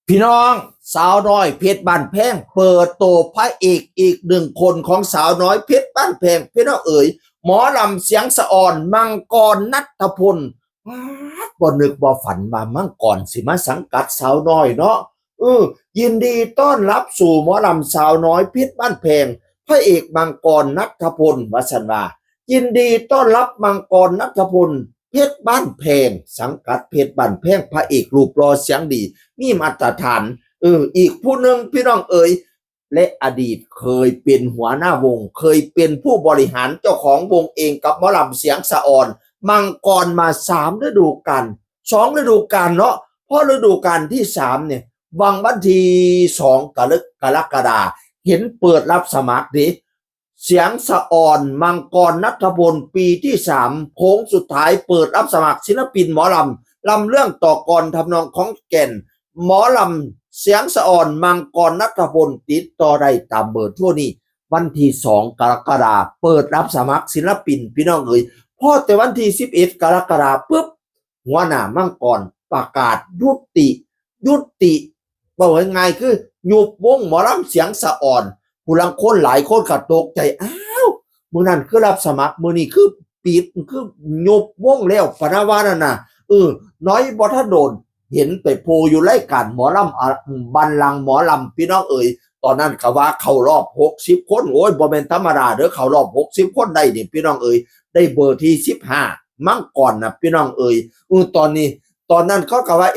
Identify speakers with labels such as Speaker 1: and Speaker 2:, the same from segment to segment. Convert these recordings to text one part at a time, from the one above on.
Speaker 1: พี่น้องสาวน้อยเพชรบ้านแพงเปิดตัวพระเอกอีกหนึ่งคนของสาวน้อยเพชรบ้านแพงพี่น้องเอ๋ยหมอลำเสียงสะอ่อนมังกรณัฐพลบ่นึกบ่ฝันว่ามังกรสิมาสังกัดสาวน้อยเนาะยินดีต้อนรับสู่หมอลำสาวน้อยเพชรบ้านแพงพระเอกมังกรณัฐพลวสันว่ายินดีต้อนรับมังกรณัฐพลเพชรบ้านแพงสังกัดเพชรบ้านแพงพระเอกรูปรอเสียงดีมีมาตรฐานอีกผู้หนึ่งพี่น้องเอ๋ยและอดีตเคยเป็นหัวหน้าวงเคยเป็นผู้บริหารเจ้าของวงเองกับหมอลำเสียงสะอ่อนมังกรมา3 ฤดูกาล2 ฤดูกาลเนาะเพราะฤดูกาลที่3เนี่ยวันที่2กรกฎาคมเห็นเปิดรับสมัครดิเสียงสะอ่อนมังกรณัฐพลปีที่3โค้งสุดท้ายเปิดรับสมัครศิลปินหมอลำเรื่องต่อกรทำนองของแก่นหมอลำเสียงสะอ่อนมังกรณัฐพลติดต่อได้ตามเบอร์โทรนี้วันที่2 กรกฎาคมเปิดรับสมัครศิลปินพี่น้องเอ๋ยพอแต่วันที่11 กรกฎาคมปุ๊บหัวหน้ามังกรประกาศยุติบอกว่าไงคือหยุดวงหมอลำเสียงสะอ่อนผู้ลังคนหลายคนก็ตกใจมื้อนั้นคือรับสมัครมื้อนี้คือปิดคือหยุดวงแล้วพะนะว่านั่นน่ะน้อยบ่ทันโดนเห็นไปโพอยู่รายการหมอลำบัลลังก์หมอลำพี่น้องเอ๋ยตอนนั้นก็ว่าเข้ารอบ60 คนโอ้ยบ่แม่นธรรมดาเด้อเข้ารอบ60 คนได้นี่พี่น้องเอ๋ยได้เบอร์ที่15มั่งก่อนนะพี่น้องเอ๋ยตอนนั้นเขาก็ว่า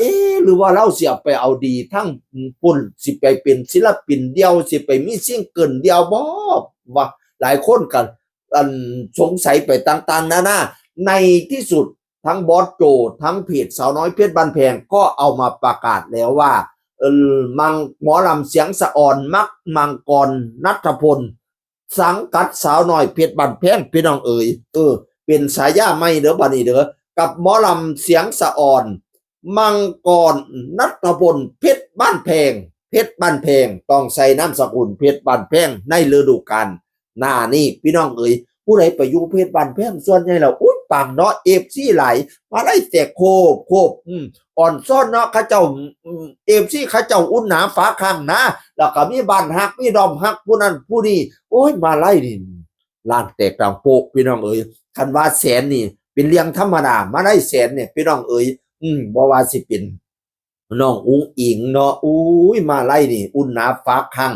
Speaker 1: หรือว่าเราเสียไปเอาดีทั้งปุ่นสิไปเป็นศิลปินเดียวสิไปมีซิงเกิลเดียวบ่ว่าหลายคนกันสงสัยไปต่างๆนานาในที่สุดทั้งบอสโจทั้งเพจสาวน้อยเพชรบ้านแพงก็เอามาประกาศแล้วว่าหมอลำเสียงสะอ่อนมังกรณัฐพลสังกัดสาวน้อยเพชรบ้านแพงพี่น้องเอ๋ยเป็นฉายาใหม่เด้อบัดนี้เด้อกับหมอลำเสียงสะอ่อนมังกรณัฐพลเพชรบ้านแพงต้องใส่นามสกุลเพชรบ้านแพงในฤดูกาลหน้านี้พี่น้องเอ๋ยผู้ใดไปอยู่เพชรบ้านแพงส่วนใหญ่แล้วอุ๊ยปังเนาะFCไหลมาได้แตกโคบอ่อนซ่อนเนาะเขาเจ้าFCเขาเจ้าอุ่นหนาฟ้าข้างนะแล้วก็มีบ้านฮักมีดอมฮักผู้นั้นผู้นี้โอ้ยมาไล่นี่ล้านแตกต่างโปกพี่น้องเอ๋ยคันว่าแสนนี่เป็นเรื่องธรรมดามาได้แสนเนี่ยพี่น้องเอ๋ยบ่ว่าสิเป็นน้องอุ้งอิงเนาะอุ้ยมาไล่นี่อุ่นหนาฟ้าข้าง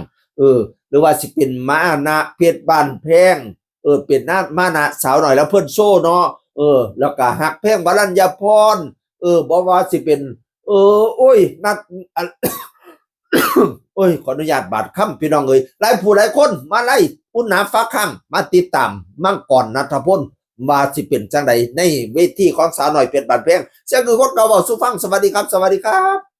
Speaker 1: หรือว่าสิเป็นมานะเพชรบ้านแพงเป็นมานะสาวหน่อยแล้วเพิ่นโซ่เนาะแล้วก็ฮักแพงวรัญญาพรบ่ว่าสิเป็นโอ้ยนัด โอ้ยขออนุญาตบาดค่ำพี่น้องเอ้ยหลายผู้หลายคนมาไล่อุ่นหนาฟ้าข้างมาติดตามมังกรณัฐพลว่าสิเป็นจังใดในเวทีของสาวหน่อยเพชรบ้านแพงเสียงคือคนเก่าเว้าสู่ฟังสวัสดีครับ